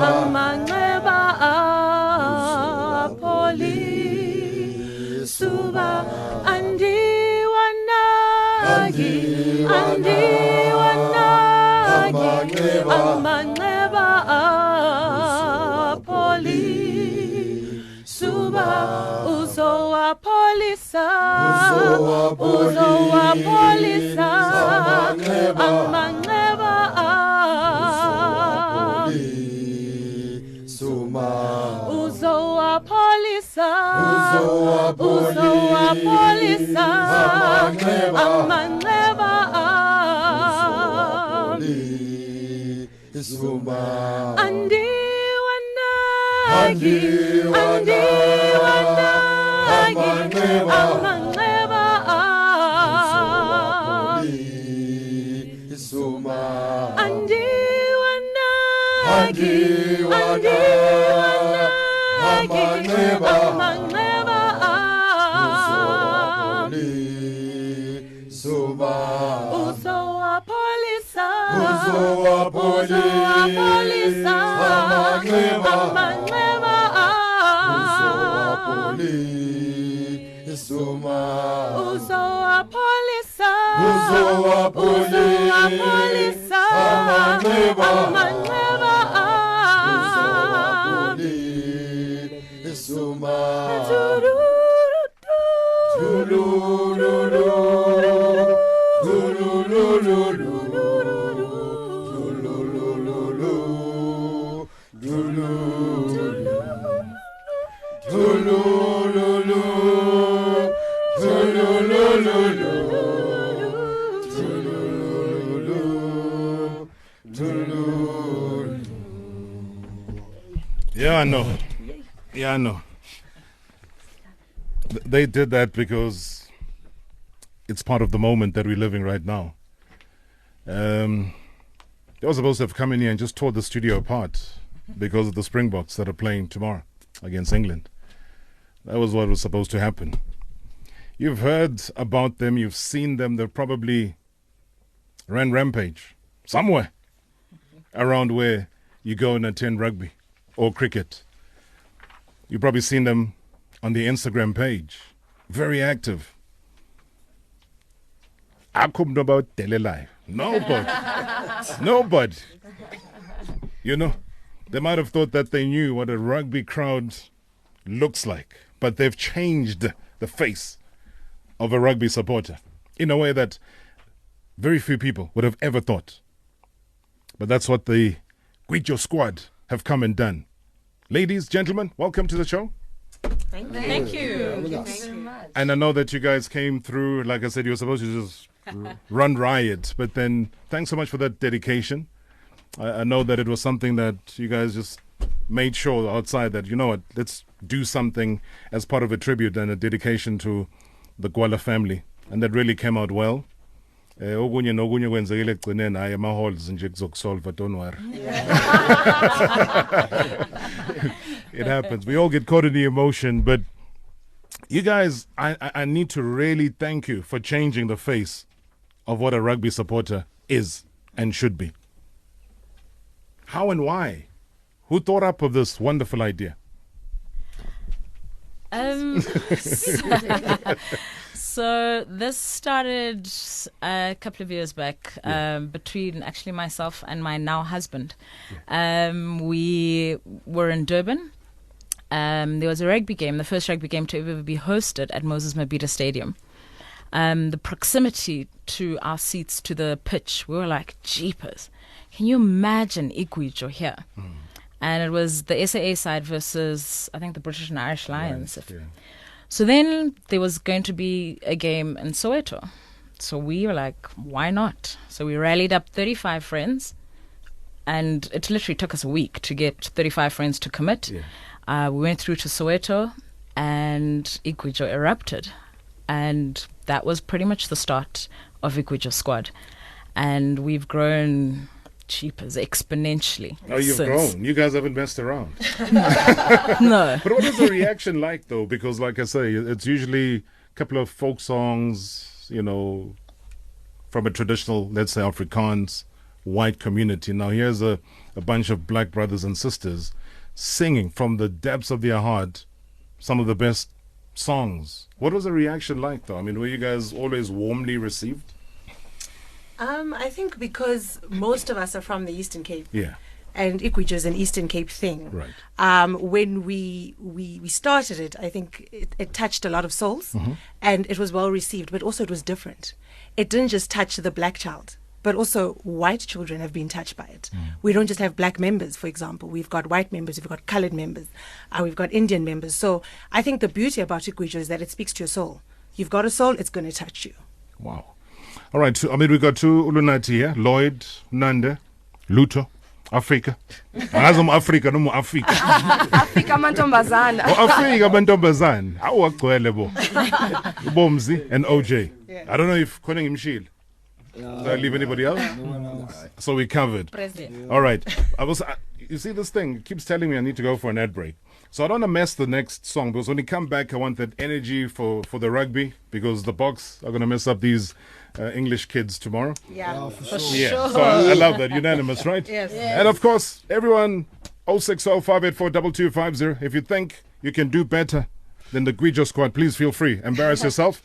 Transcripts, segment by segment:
amanxeba apholi suba andiwanaki amanxeba apholi suba uzowapholisa amanxeba uzowapholisa amanxeba andiwanaki amanxeba andiwanaki amanxeba uzowapholisa amanxeba uzowapholisa amanxeba Yeah, I know. They did that because it's part of the moment that we're living right now. They were supposed to have come in here and just tore the studio apart because of the Springboks that are playing tomorrow against England. That was what was supposed to happen. You've heard about them, you've seen them, they've probably ran rampage somewhere around where you go and attend rugby or cricket. You've probably seen them on the Instagram page. Very active. Akum about Telelai. Nobody. Nobody. You know, they might have thought that they knew what a rugby crowd looks like, but they've changed the face of a rugby supporter in a way that very few people would have ever thought. But that's what the Gwijo Squad have come and done. Ladies, gentlemen, welcome to the show. Thank you. Thank you very much. And I know that you guys came through, like I said, you were supposed to just run riot, but then thanks so much for that dedication. I know that it was something that you guys just made sure outside that, you know what, let's do something as part of a tribute and a dedication to the Gwala family. And that really came out well. Okunye nokunye kwenzekile ekugcineni hayi ama-halls nje kuzokusolva, don't worry. It happens. We all get caught in the emotion, but you guys, I need to really thank you for changing the face of what a rugby supporter is and should be. How and why? Who thought up of this wonderful idea? So this started a couple of years back between actually myself and my now husband. We were in Durban. There was a rugby game, the first rugby game to ever be hosted at Moses Mabhida Stadium. The proximity to our seats to the pitch, we were like, jeepers. Can you imagine Gwijo here? And it was the SAA side versus, I think, the British and Irish Lions. So then there was going to be a game in Soweto. So we were like, why not? So we rallied up 35 friends, and it literally took us a week to get 35 friends to commit. We went through to Soweto, and Gwijo erupted. And that was pretty much the start of Gwijo Squad. And we've grown cheapers exponentially. Oh, you've grown. You guys haven't messed around. No. But what is the reaction like, though? Because, like I say, it's usually a couple of folk songs, you know, from a traditional, let's say, Afrikaans white community. Now here's a bunch of black brothers and sisters singing from the depths of their heart some of the best songs. What was the reaction like, though? I mean, were you guys always warmly received? I think because most of us are from the Eastern Cape. Yeah. And Gwijo is an Eastern Cape thing. Right. When we started it, I think it touched a lot of souls, and it was well received, but also it was different. It didn't just touch the black child, but also white children have been touched by it. We don't just have black members, for example. We've got white members, we've got colored members, we've got Indian members. So I think the beauty about Gwijo is that it speaks to your soul. You've got a soul, it's going to touch you. Wow. All right. So, I mean, we've got two Ulunati here. Lloyd, Nande, Luto, Africa. Angazi Africa noma Africa. Afrika mantombazana. Africa mantombazana. Awu agcwele bo. Bomzi and OJ. Yeah. I don't know if calling him Shield. Did I leave anybody else? No one else. So we covered. President. All right. You see, this thing it keeps telling me I need to go for an ad break. So I don't want to mess the next song, because when you come back, I want that energy for the rugby, because the Boks are going to mess up these English kids tomorrow. Yeah. For sure. Yeah. So I love that. Unanimous, right? Yes. And of course, everyone, 060-584-2250. If you think you can do better than the Gwijo Squad, please feel free. Embarrass yourself.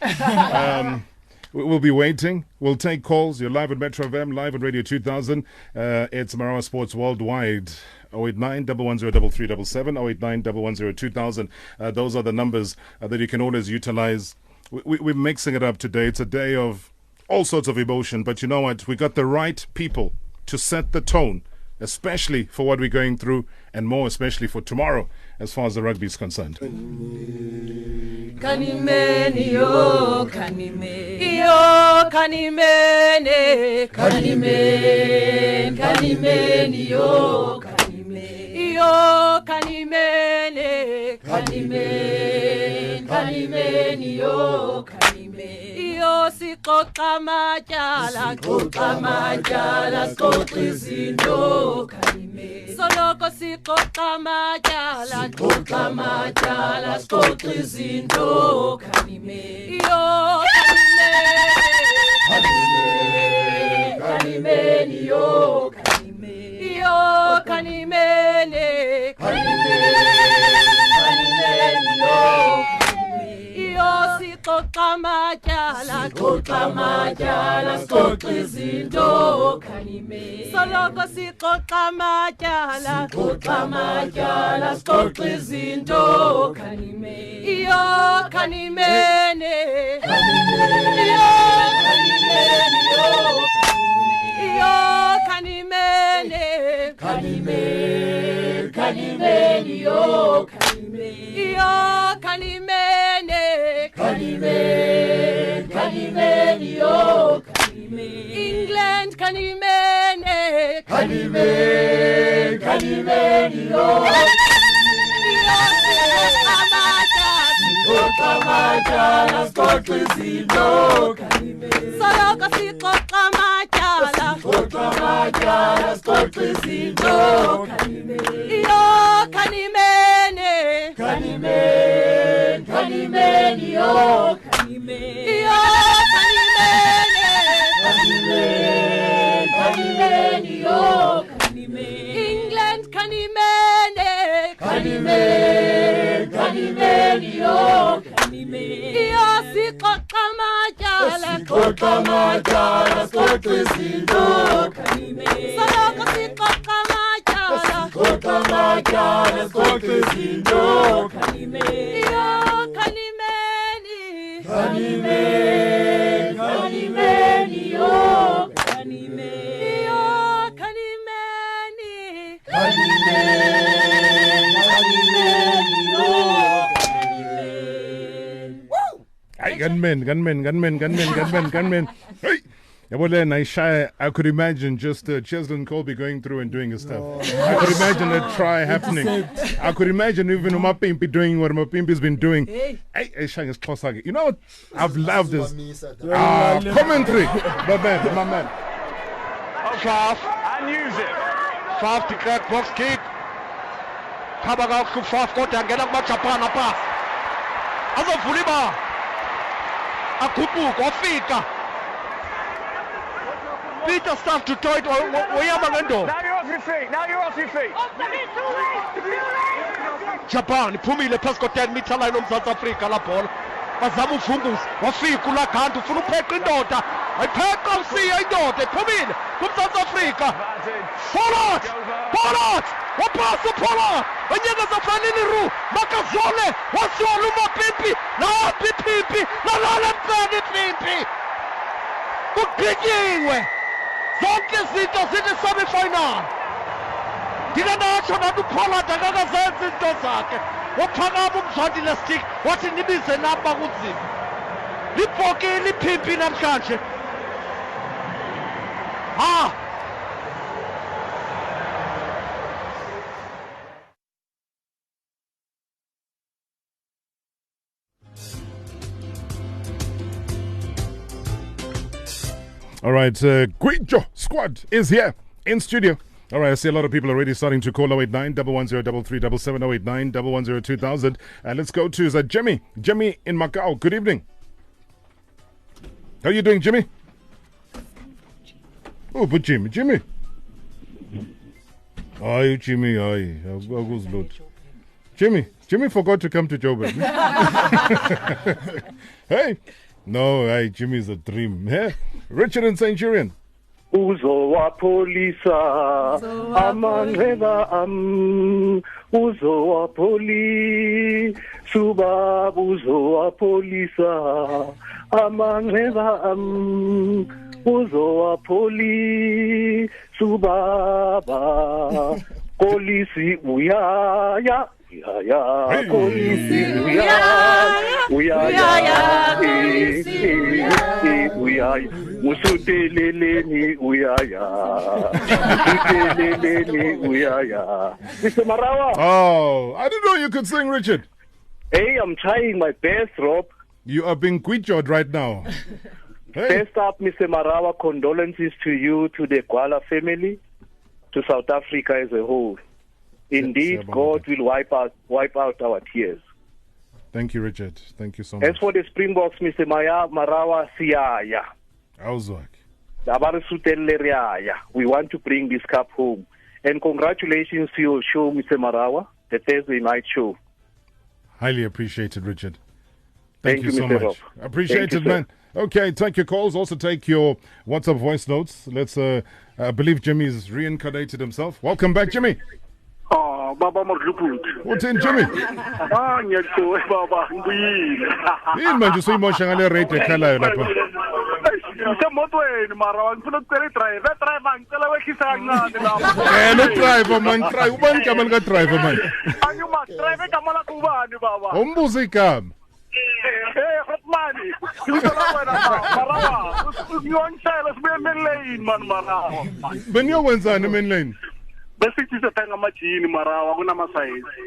We'll be waiting. We'll take calls. You're live at Metro FM, live at Radio 2000. It's Marawa Sports Worldwide. 089-110-3377, 089-110-2000. Those are the numbers that you can always utilize. We're mixing it up today. It's a day of all sorts of emotion, but you know what? We got the right people to set the tone, especially for what we're going through, and more especially for tomorrow, as far as the rugby is concerned. Kanimeni yo kanime yo kanimene kanimeni kanimeni yo kanime yo kanimene kanimeni kanimeni yo kanime yo sixoxa matyala sixoxa izinto kanime soloko sixoxa matyala sixoxa izinto kanime yo kanimeni yo kanime yo kanimene kanimeni yo yo sixoxa matyala sixoxa izinto kanime soloko sixoxa matyala sixoxa izinto kanime yo kanimene yo kanimene yo kanimene kanimene yo kanime yo kanimene kanimene yo kanime England kanimene kanimene yo Matyala sixoxa izinto kanime soloko sixoxa matyala sixoxa izinto kanime yo kanimene kanimene yo kanime yo kanimene yo kanime England kanimene kanimene yo kanime yo sixoxa matyala sixoxa izinto kanime soloko sixoxa matyala sixoxa izinto kanime yo kanimeni kanimeni yo kanime yo kanimeni kanimeni yo Hey, gunmen. Hey! I could imagine just Cheslin Colby going through and doing his stuff. I could imagine a try happening. I could imagine even Umapimpi doing what Umapimpi's been doing. Hey, you know what I've loved this commentary. My man. Faf and use it. Faf declared box kick. Kabaga Faf got and get up much upon a pass. Other Fuliba. Akupu Kofika. Peter stuff to toy it. Uyama ngendo. Now you're off your feet. Now you're off your feet. Japan iphumile phezu ko-10 meter line oMzantsi Afrika la bhola. Bazama uvunguza. Wafika uLaganda ufuna upheqa indoda. Ayipheqa usiya indoda iphumile kuMzantsi Afrika. Pollard! Pollard! Wapasa Pollard! Wanyekeza fanele ru. Makazole! Wazola uMapimpi! Laphi Pimpi! Nalala mfana Pimpi! Kugqityiwe! Zonke izinto zine-semi-final. Ndinganatsho nathi uPollard akakazenzi izinto zakhe. Waphakama umzondile stick wathi nibize namba kunzima. Libhokile iPimpi namhlanje. All right, Gwijo Squad is here in studio. All right, I see a lot of people already starting to call 089 110 3377 089 110 2000. Let's go to Jimmy. Jimmy in Macau. Good evening. How are you doing, Jimmy? Oh, but Jimmy. Aye, Jimmy, aye. Jimmy forgot to come to Joburg. Hey. No, aye, Jimmy's a dream. Hey, Richard and Centurion. Uzowapolisa amanxeba uzowapoli subaba uzowapolisa amanxeba uzowapoli subaba polisi uyaya polisi uyaya musuteleleni uyaya Mr. Marawa. Oh, I didn't know you could sing, Richard. Hey, I'm trying my best, Rob. You are being Gwijo'd right now. Hey. First up, Mr. Marawa, condolences to you, to the Gwala family, to South Africa as a whole. Indeed, God will wipe out our tears. Thank you, Richard. Thank you so much. As for the Springboks, Mr. Marawa, siyaya. Awuzwak. We want to bring this cup home. And congratulations to your show, Mr. Marawa, the Thursday night show. Highly appreciated, Richard. Thank you so Mr. much. Rob. Appreciate it, man. Okay, take your calls. Also take your WhatsApp voice notes. Let's, I believe Jimmy's reincarnated himself. Welcome back, Jimmy. Oh, Baba Morluput. What's in, Jimmy? Ngiyakho baba ngibuyile. Yini manje usuyimosha ngale rate ekhalayo lapha? Ngisemotweni mara ngifuna ukucela driver ngicela wehlisa kancane lapha. Driver man, try. Ubani igama lika driver man? Angiyuma driver igama lakho ubani baba? Umbuzo igama. Hotmani. Ngicela wena Marawa. Ngiyonshela sibuye main lane man Marawa. Beniyokwenzani main lane? Besithi sithenga amajini Marawa kunamasayizi.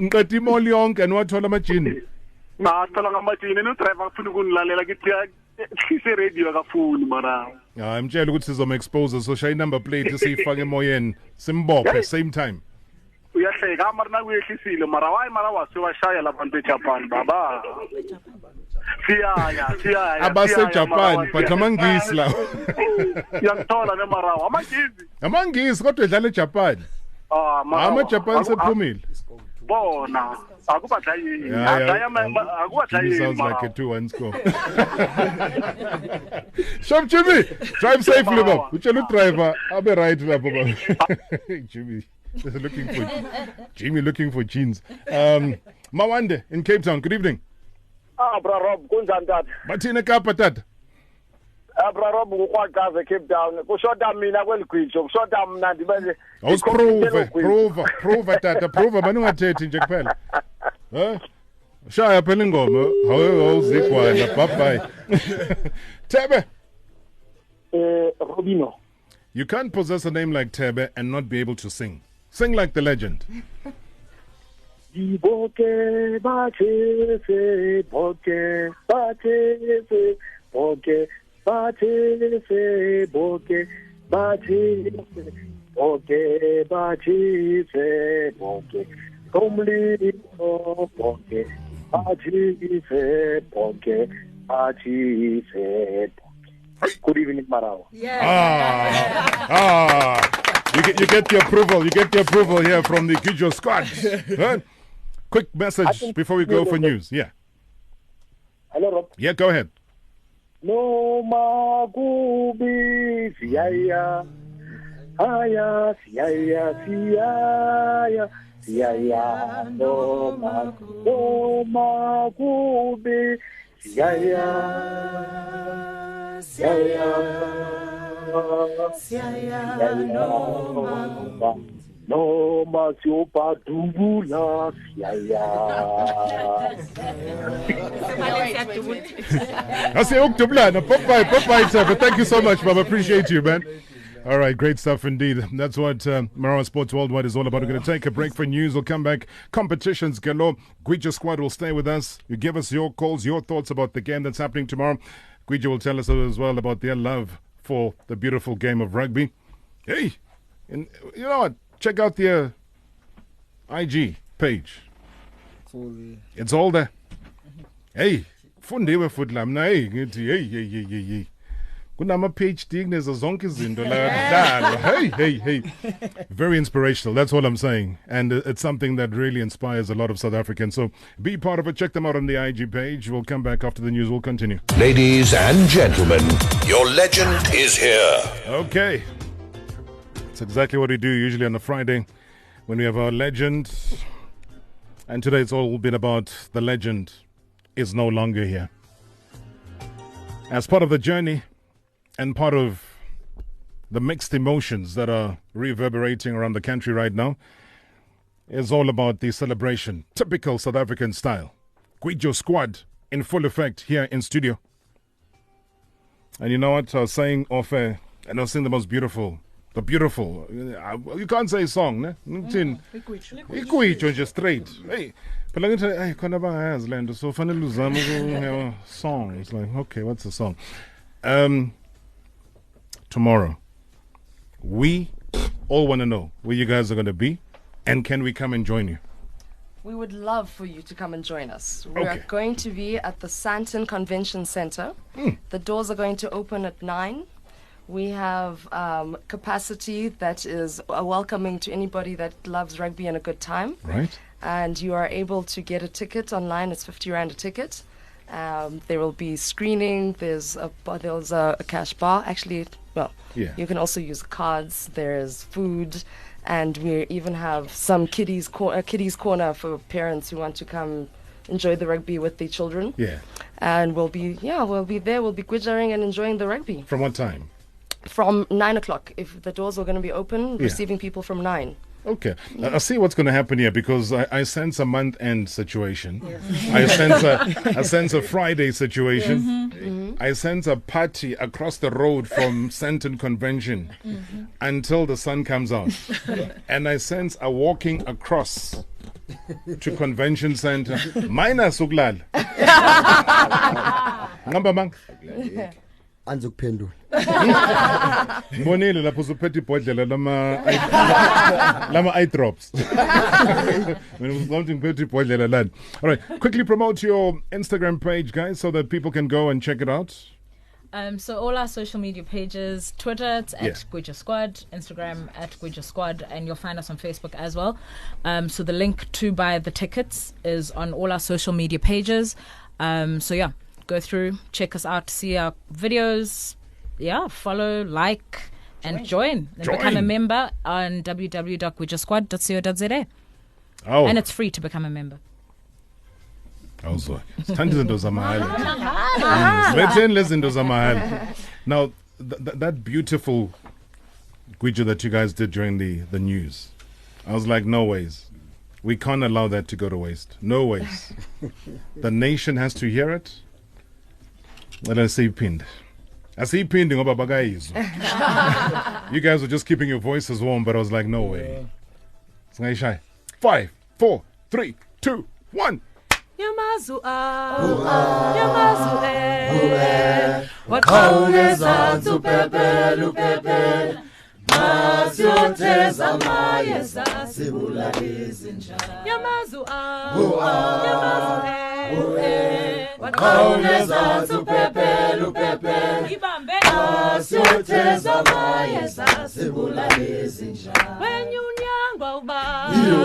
Ngiqeda imoli yonke niwathola amajini. Nathola ngamajini no-driver afuna ukunilalela kithi ise radio akafuni Marawa. Hayi mtshela ukuthi sizoma-expose so shaya i-number plate siyifake emoyeni simbophe same time. Uyahleka mara nakuyehlisile Marawa hayi Marawa siwashaya labantu eJapan baba. Siyaya Abase-Japan but amangisi lawo. Yangithola neMarawa amangisi kodwa edlala eJapan. Ama-Japan sephumile. Bona akubadlayini Sounds like a 2-1 score. Shop Jimmy, drive safely baba. Utshela udriver abe right lapho baba. Jimmy looking for jeans. Mawande in Cape Town. Good evening. Bra Rob kunjani tata? Bathini eKapa tata? Bra Rob ukwaqhaza Cape Town. Kushoda mina kweligwijo, kushoda mina ndibe prove tata, prove manje ungathethi nje kuphela. Shaya phela ingoma. Awuzigwana bye. Tebe. Robino. You can't possess a name like Tebe and not be able to sing. Sing like the legend. Boke batese boke batese boke batese boke batese boke batese boke komli boke batese boke achieved. Good evening, Marawa. You get the approval. You get the approval here from the Gwijo Squad. Huh? Quick message before we go for news. Yeah. Hello, Rob. Yeah, go ahead. No magubi siaya, aya siaya siaya siaya. No magubi siaya siaya siaya. No masiopa dubula siaya. I say Octoblana, Popeye, sir. But thank you so much, Bob. Appreciate you, man. All right, great stuff indeed. That's what Marawa Sport Worldwide is all about. We're going to take a break for news. We'll come back. Competitions galore. Gwijo Squad will stay with us. You give us your calls, your thoughts about the game that's happening tomorrow. Gwijo will tell us as well about their love for the beautiful game of rugby. Hey, and you know what? Check out their IG page. It's all there. Hey, fundiwe futhi la mina hey ngithi hey kunama PhD kunezo zonke izinto la hey very inspirational, that's all I'm saying, and it's something that really inspires a lot of South Africans, so be part of it. Check them out on the IG page. We'll come back after the news. We'll continue. Ladies and gentlemen, your legend is here. Okay, it's exactly what we do usually on a Friday when we have our legend, and today it's all been about the legend is no longer here. As part of the journey and part of the mixed emotions that are reverberating around the country right now, is all about the celebration, typical South African style. Gwijo Squad in full effect here in studio. And you know what? I was saying off air, and I was saying the most beautiful, you can't say song, ne? Gwijo just straight. Hey. But like, hey, so funny song. It's like, okay, what's the song? Tomorrow, we all want to know where you guys are going to be, and can we come and join you? We would love for you to come and join us. We are going to be at the Sandton Convention Center. The doors are going to open at 9. We have capacity that is welcoming to anybody that loves rugby and a good time. Right. And you are able to get a ticket online. It's 50 Rand a ticket. There will be screening. There's a cash bar. Actually, you can also use cards. There's food. And we even have some kiddies corner for parents who want to come enjoy the rugby with their children. Yeah. And we'll be there. We'll be gwijaring and enjoying the rugby. From what time? From 9 o'clock. If the doors are going to be open, receiving people from 9. Okay. I see what's going to happen here, because I sense a month-end situation. Yes. I sense a Friday situation. Mm-hmm. I sense a party across the road from Sandton Convention until the sun comes out. And I sense a walking across to Convention Center. Minus uglal. Ngamba mang. Anzukuphendula Mbonile lapho usuphethe ibhodlela lama eye drops. All right, quickly promote your Instagram page, guys, so that people can go and check it out. So all our social media pages, Twitter, it's at Gwijo Squad, Instagram at Gwijo Squad, and you'll find us on Facebook as well. So the link to buy the tickets is on all our social media pages. Go through, check us out, see our videos, follow, like, and join. And become a member on www.gwijosquad.co.za. Oh. And it's free to become a member. Also, now, that beautiful Gwijo that you guys did during the news, I was like, no ways. We can't allow that to go to waste. No ways. The nation has to hear it. Let us see pinned. I see pinned. You guys were just keeping your voices warm, but I was like, no way. 5, 4, 3, 2, 1. Yamazu waqhawukeza upepele masiyoteza mayeza sibulala izinja. Yamazu waqhawuleza uphepela uphepela ibambe asiyotheza amayeza sibulale izinja wenyunyangwa uba iyo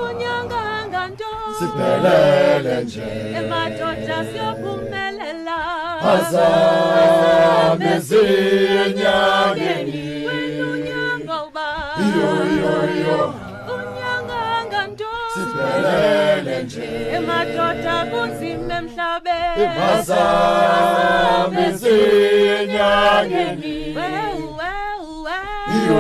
unyanga nganto siphelele nje emadoda siyophumelela azame zinyangeni wenyunyangwa uba iyo unyanga nganto siphelele nje emadoda kunzima emhlabeni azame zinyangeni iyo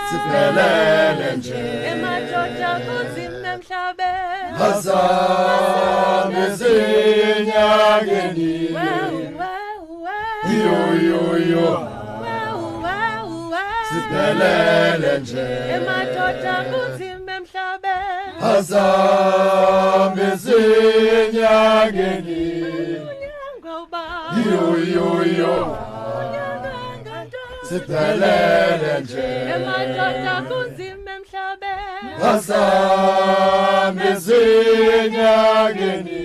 siphelele nje emadoda kunzima emhlabeni azame zinyangeni iyo siphelele nje emadoda kunzima emhlabeni azame zinyangeni iyo siphelele nje emadoda kunzima emhlabeni azame zinyangeni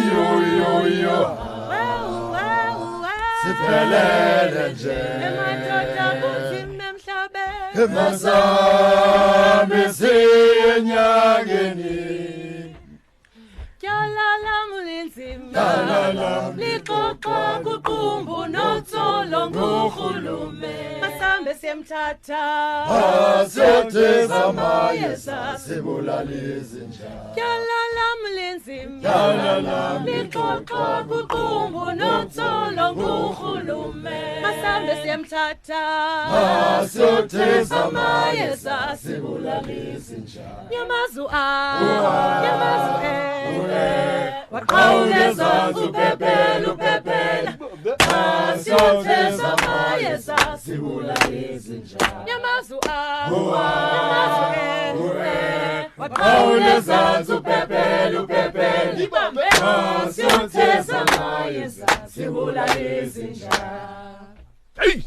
iyo siphelele nje emadoda kunzima emhlabeni azame zinyangeni Kyalala mulinzima lixoxa kuqumbu notsolo ngurhulume masambe siyemthatha asiyotheza amayeza sibulale izinja Kyalala mulinzima lixoxa kuqumbu notsolo ngurhulume masambe siyemthatha asiyotheza amayeza sibulale izinja Nyamazu waqhawuleza uphepela asiyotheza amayeza sibulale izinja Nyamazu waqhawuleza uphepela asiyotheza amayeza sibulale izinja Hey!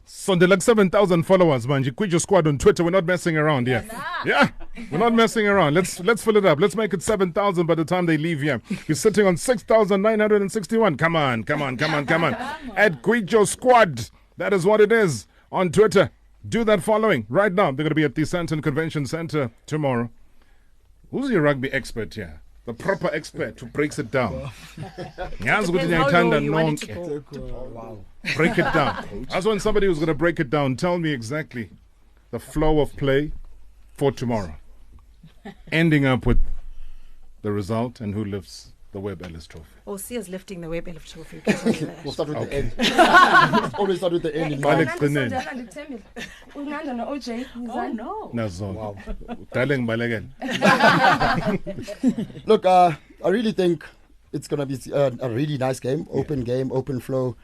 Sunday, like 7,000 followers, man. Gwijo Squad on Twitter. We're not messing around here. Yeah, we're not messing around. Let's fill it up. Let's make it 7,000 by the time they leave here. We're sitting on 6,961. Come on. At Gwijo Squad. That is what it is on Twitter. Do that following. Right now, they're going to be at the Santon Convention Center tomorrow. Who's your rugby expert here? The proper expert who breaks it down. Break it down. That's when somebody who's going to break it down. Tell me exactly the flow of play for tomorrow. Ending up with the result and who lifts the Webb Ellis Trophy. Or see us lifting the Webb Ellis Trophy. We'll start with the end. Always start with the end in Malik mind. Wow. Telling Balagan. Look, I really think it's going to be a really nice game. Open game, open flow.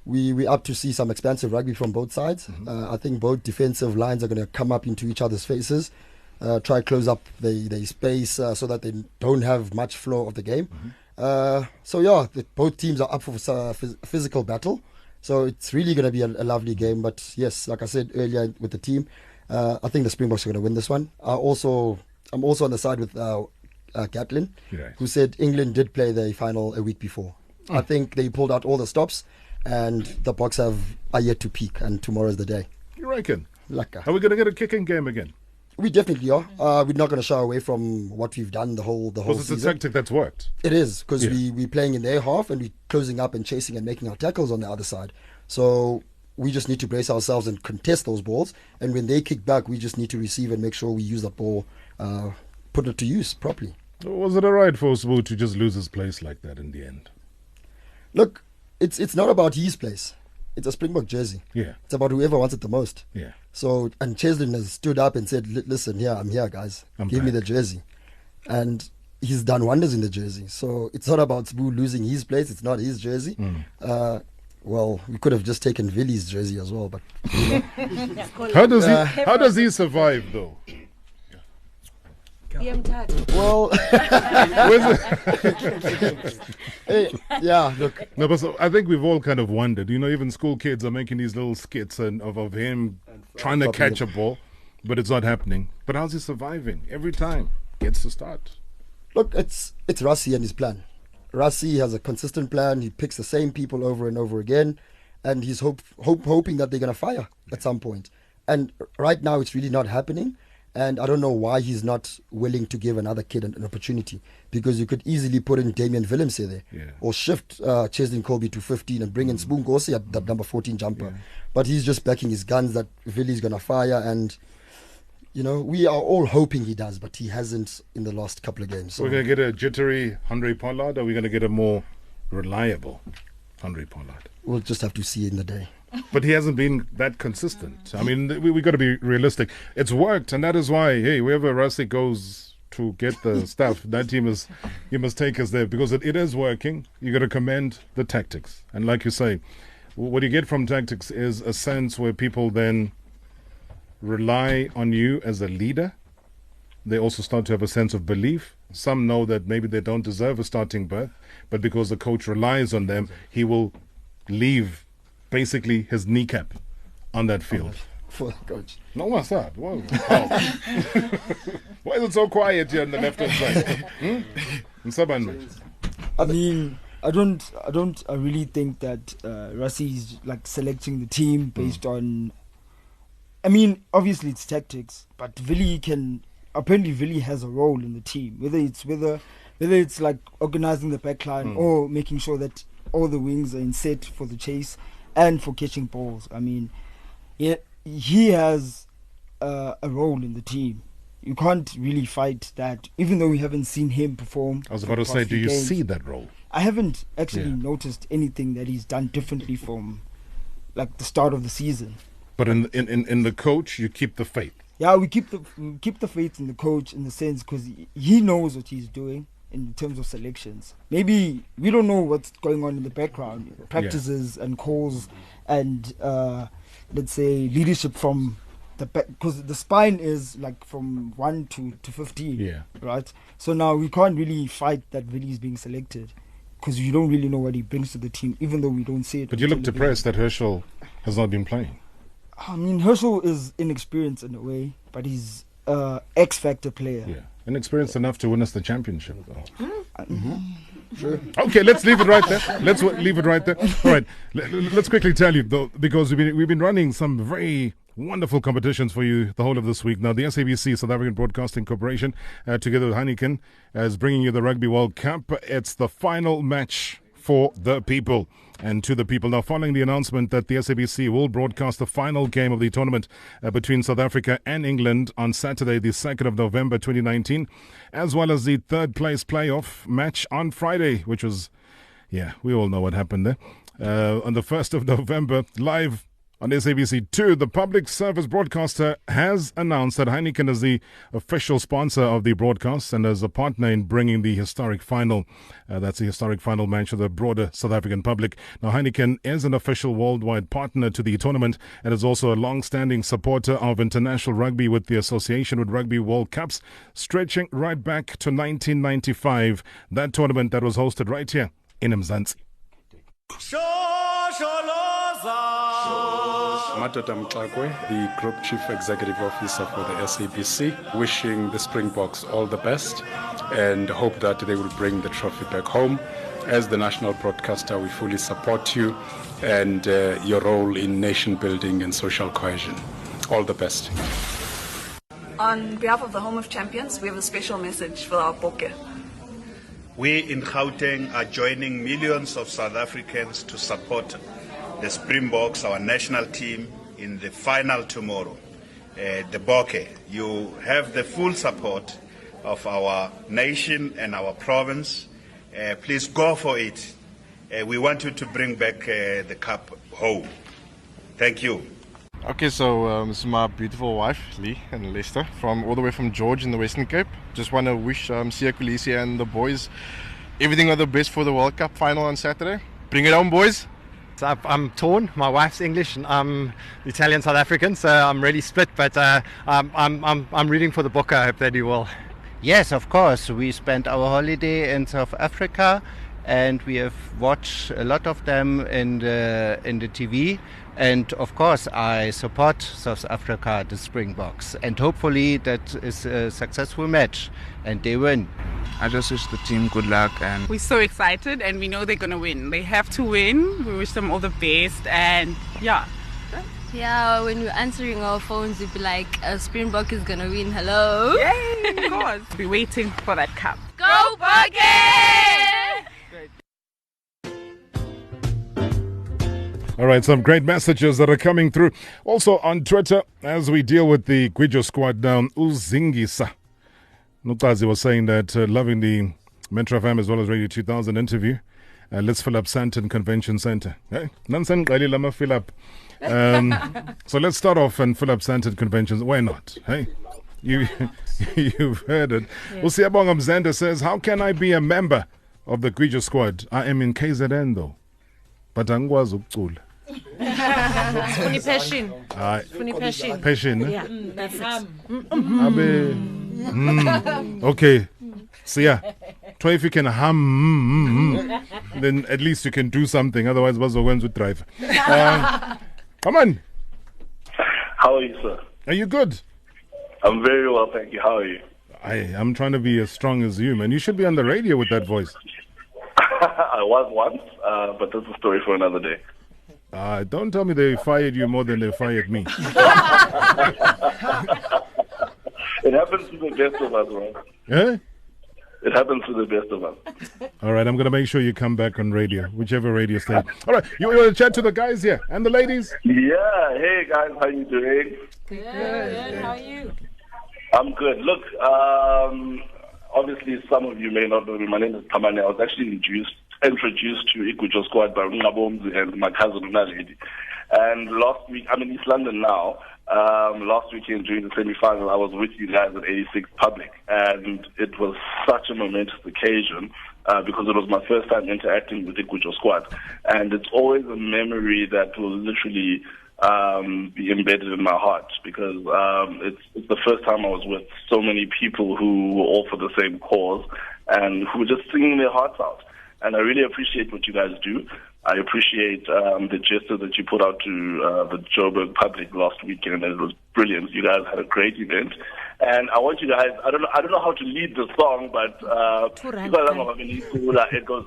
We up to see some expansive rugby from both sides. I think both defensive lines are going to come up into each other's faces. Try close up the space so that they don't have much flow of the game. Both teams are up for physical battle. So it's really going to be a lovely game. But yes, like I said earlier with the team, I think the Springboks are going to win this one. I'm also on the side with Gatlin, who said England did play the final a week before. I think they pulled out all the stops and the Boks are yet to peak, and tomorrow's the day. You reckon? Laka. Are we going to get a kicking game again? We definitely are. We're not going to shy away from what we've done the whole season. It's a tactic that's worked. It is, because we're playing in their half and we're closing up and chasing and making our tackles on the other side. So we just need to brace ourselves and contest those balls. And when they kick back, we just need to receive and make sure we use that ball, put it to use properly. Was it alright for Sbu to just lose his place like that in the end? Look, it's not about his place. It's a Springbok jersey. Yeah. It's about whoever wants it the most. Yeah. So, and Cheslin has stood up and said, listen, I'm here, guys. Give me the jersey. And he's done wonders in the jersey. So it's not about Sbu losing his place. It's not his jersey. Well, we could have just taken Villy's jersey as well. But how does he survive though? Well, look. No, but so I think we've all kind of wondered. Even school kids are making these little skits of him trying to catch a ball. but it's not happening. But how's he surviving? Every time gets to start. Look, it's Rassie and his plan. Rassie has a consistent plan. He picks the same people over and over again, and he's hoping that they're going to fire at some point. And right now, it's really not happening. And I don't know why he's not willing to give another kid an opportunity, because you could easily put in Damian Willemse there, or shift Cheslin Colby to 15 and bring in Spoon Gossi at the number 14 jumper. Yeah. But he's just backing his guns that Willy's going to fire, and we are all hoping he does, but he hasn't in the last couple of games. So we're going to get a jittery Henry Pollard, or we're going to get a more reliable Henry Pollard? We'll just have to see in the day. But he hasn't been that consistent. I mean, we got to be realistic. It's worked, and that is why, hey, wherever Rassie goes to get the stuff, that team you must take us there, because it is working. You got to commend the tactics. And like you say, what you get from tactics is a sense where people then rely on you as a leader. They also start to have a sense of belief. Some know that maybe they don't deserve a starting berth, but because the coach relies on them, he will leave basically his kneecap on that field. For the coach. No, what's up? Whoa. Why is it so quiet here on the left-hand side? I mean, I really think that Rassie is like selecting the team based on. I mean, obviously it's tactics, but Willy has a role in the team. Whether it's like organizing the backline or making sure that all the wings are in set for the chase and for catching balls. I mean, he has a role in the team. You can't really fight that, even though we haven't seen him perform. I was about to say, do you see that role? I haven't actually noticed anything that he's done differently from like the start of the season. But in the coach, you keep the faith. Yeah, we keep the faith in the coach, in the sense because he knows what he's doing in terms of selections. Maybe we don't know what's going on in the background, practices and calls, and let's say leadership from the back, because the spine is like from 1 to 15, right? So now we can't really fight that Willy is being selected, because you don't really know what he brings to the team, even though we don't see it. But you look depressed that Herschel has not been playing. I mean, Herschel is inexperienced in a way, but he's X-factor player. Yeah, inexperienced enough to win us the championship, though. Sure. Okay, let's leave it right there. Let's leave it right there. All right, let's quickly tell you, though, because we've been running some very wonderful competitions for you the whole of this week. Now, the SABC, South African Broadcasting Corporation, together with Heineken, is bringing you the Rugby World Cup. It's the final match for the people and to the people. Now, following the announcement that the SABC will broadcast the final game of the tournament between South Africa and England on Saturday, the 2nd of November 2019, as well as the third place playoff match on Friday, which was, we all know what happened there, on the 1st of November, live on SABC2, the public service broadcaster has announced that Heineken is the official sponsor of the broadcast and as a partner in bringing the historic final. That's the historic final match for the broader South African public. Now, Heineken is an official worldwide partner to the tournament and is also a long-standing supporter of international rugby, with the association with Rugby World Cups stretching right back to 1995. That tournament that was hosted right here in Mzansi. Madoda Mxakwe, the Group Chief Executive Officer for the SABC, wishing the Springboks all the best and hope that they will bring the trophy back home. As the national broadcaster, we fully support you and your role in nation building and social cohesion. All the best. On behalf of the Home of Champions, we have a special message for our Bokke. We in Gauteng are joining millions of South Africans to support the Springboks, our national team, in the final tomorrow. The Bokke, you have the full support of our nation and our province. Please go for it. We want you to bring back the cup home. Thank you. Okay, so this is my beautiful wife, Lee and Lester, all the way from George in the Western Cape. Just want to wish Sia Kulisi and the boys everything of the best for the World Cup final on Saturday. Bring it on, boys. I'm torn. My wife's English and I'm Italian South African, so I'm really split. But I'm rooting for the Bokke. I hope they do well. Yes, of course. We spent our holiday in South Africa, and we have watched a lot of them in the TV. And of course, I support South Africa, the Springboks, and hopefully that is a successful match and they win. I just wish the team good luck, and we're so excited and we know they're going to win. They have to win. We wish them all the best, and yeah. Yeah, when we're answering our phones, we'd be like, Springbok is going to win. Hello. Yay, of course. We're waiting for that cup. Go Bucket! All right, some great messages that are coming through. Also on Twitter, as we deal with the Gwijo Squad now, Uzingisa Nukazi was saying that loving the Metro FM as well as Radio 2000 interview. Let's fill up Santon Convention Center. Hey, fill up. So let's start off and fill up Santon Conventions. Why not? Hey, you've heard it. Yeah. Usiabonga Mzenda says, how can I be a member of the Gwijo Squad? I am in KZN though, but angwazi ukucula. Funny passion. Funny passion. Passion. Yeah, that's it. Okay. So yeah, try if you can hum, then at least you can do something. Otherwise, what's the ones with drive? Come on. How are you, sir? Are you good? I'm very well, thank you. How are you? I'm trying to be as strong as you, man. You should be on the radio with that voice. I was once, but that's a story for another day. Don't tell me they fired you more than they fired me. It happens to the best of us, right? Yeah? It happens to the best of us. All right, I'm going to make sure you come back on radio, whichever radio station. All right, you want to chat to the guys here and the ladies? Yeah, hey guys, how you doing? Good. How are you? I'm good. Look, obviously some of you may not know me. My name is Tamane. I was actually introduced to Gwijo Squad by Ngabomzi and my cousin Naledi. And last week, I'm in East London now. Last weekend during the semi-final, I was with you guys at 86 Public, and it was such a momentous occasion because it was my first time interacting with the Gwijo Squad, and it's always a memory that will literally be embedded in my heart because it's the first time I was with so many people who were all for the same cause and who were just singing their hearts out. And I really appreciate what you guys do. I appreciate the gesture that you put out to the Joburg public last weekend. It was brilliant. You guys had a great event. And I want you guys, I don't know how to lead the song, but it goes,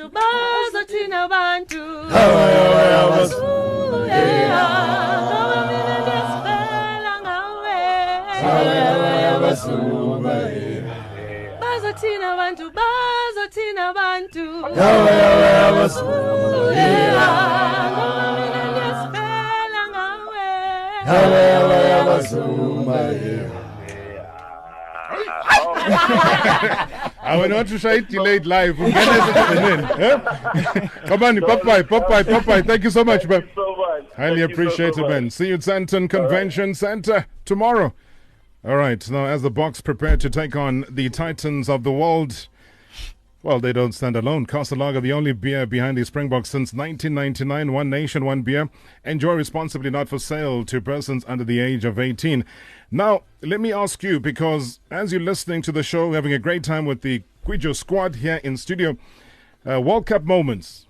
Bazotina bantu I will not try it delayed live. Come on, Popeye. Thank you so much, man. Highly appreciated, man. See you at Santon Convention Center tomorrow. All right, now as the Boks prepare to take on the Titans of the world, well, they don't stand alone. Castle Lager, the only beer behind the Springboks since 1999. One nation, one beer. Enjoy responsibly, not for sale to persons under the age of 18. Now, let me ask you, because as you're listening to the show, having a great time with the Gwijo Squad here in studio, World Cup moments.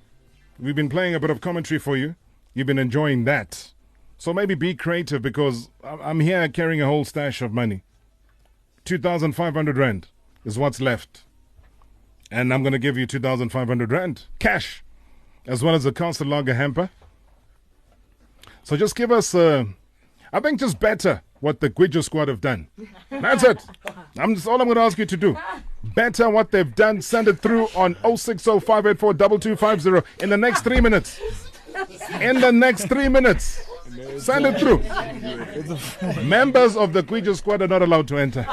We've been playing a bit of commentary for you. You've been enjoying that. So maybe be creative, because I'm here carrying a whole stash of money. 2,500 Rand is what's left. And I'm going to give you 2,500 Rand cash, as well as a Castle Lager hamper. So just give us, I think just better what the Gwijo Squad have done. That's it. That's all I'm going to ask you to do. Better what they've done. Send it through on 060-584-2250 in the next 3 minutes. In the next 3 minutes. Send it through. Members of the Gwijo Squad are not allowed to enter.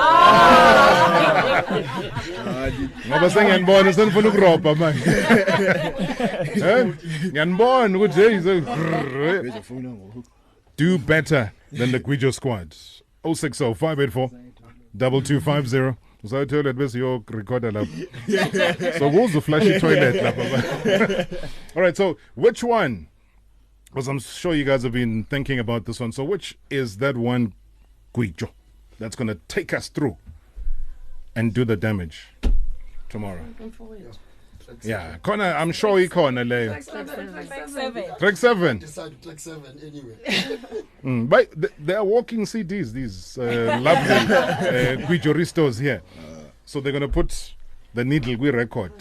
Ngoba sengiyanibona senifuna ukuroba manje. Ngiyanibona ukuthi do better than the Gwijo Squad. 060 584 2250. So toilet bese yo recorder lapho. So who's the flashy toilet lapho? All right, so which one? Because I'm sure you guys have been thinking about this one. So which is that one Gwijo that's going to take us through and do the damage tomorrow? Yeah, Connor, I'm sure he Connor lay. Track 7. Decide track 7 anyway. But they are walking CDs, these lovely Gwijoristos here. So they're going to put the needle we record.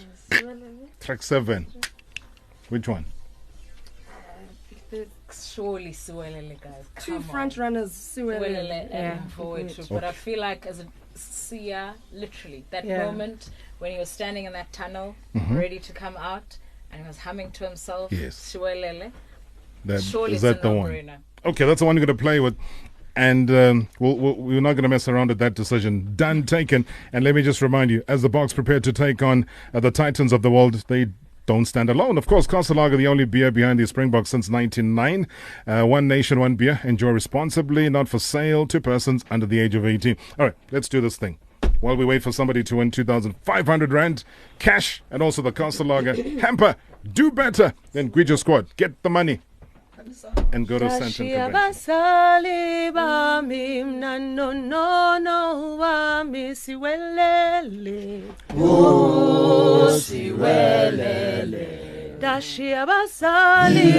Track 7. Which one? Surely Siwelele, guys. Two front runners, Siwelele and forward. But I feel like as a Sia, literally, that moment when he was standing in that tunnel, ready to come out, and he was humming to himself, Siwelele. Is that the one? Okay, that's the one you're going to play with. And we're not going to mess around with that decision. Done, taken. And let me just remind you, as the Boks prepared to take on the Titans of the world, they don't stand alone. Of course, Castle Lager, the only beer behind the Springboks since 1999. One nation, one beer. Enjoy responsibly, not for sale to persons under the age of 18. All right, let's do this thing. While we wait for somebody to win 2,500 Rand cash and also the Castle Lager hamper. Do better than Gwijo Squad. Get the money and go to Santon Dashia basali bami ndayodlali rabi siwelele. Oh, siwelele. Dashia basali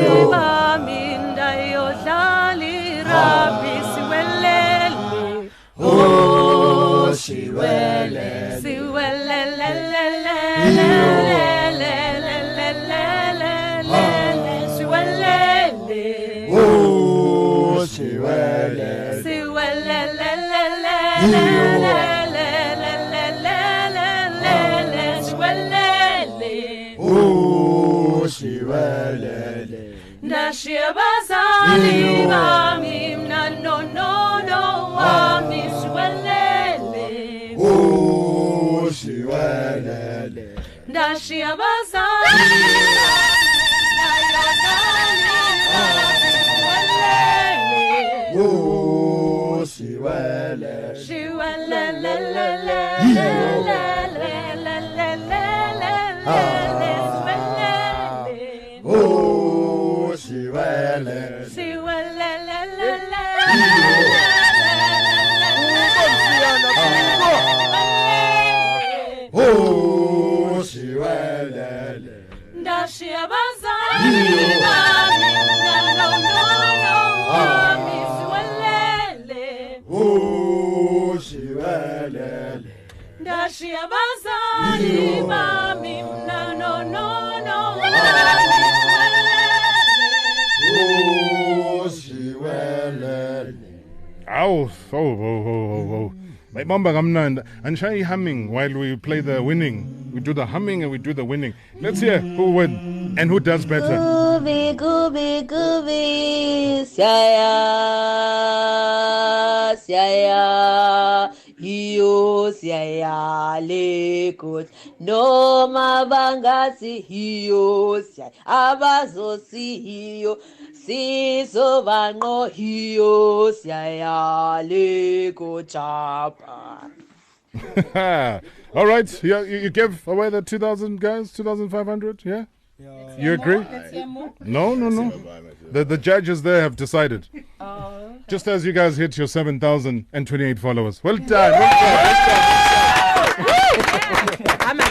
bami no wami siwelele. Oh, siwelele. Dashia basali. Oh, siwele. Oh, siwele. Oh, siwele. Dashia basali bami Oh, siwelele. Dashia basali bami Oh, siwelele. Oh. My mamba gamnanda. And shy humming while we play the winning. We do the humming and we do the winning. Let's hear who win and who does better. Gooby, Siaya, hiyo Siaya, lekut, no mabangasi hiyo Siaya, abazo si hiyo, siso bango hiyo Siaya, lekut chapa. All right, you give away the 2,000 guys, 2,500, yeah? You agree? No. The judges there have decided. Just as you guys hit your 7,028 followers. Well done.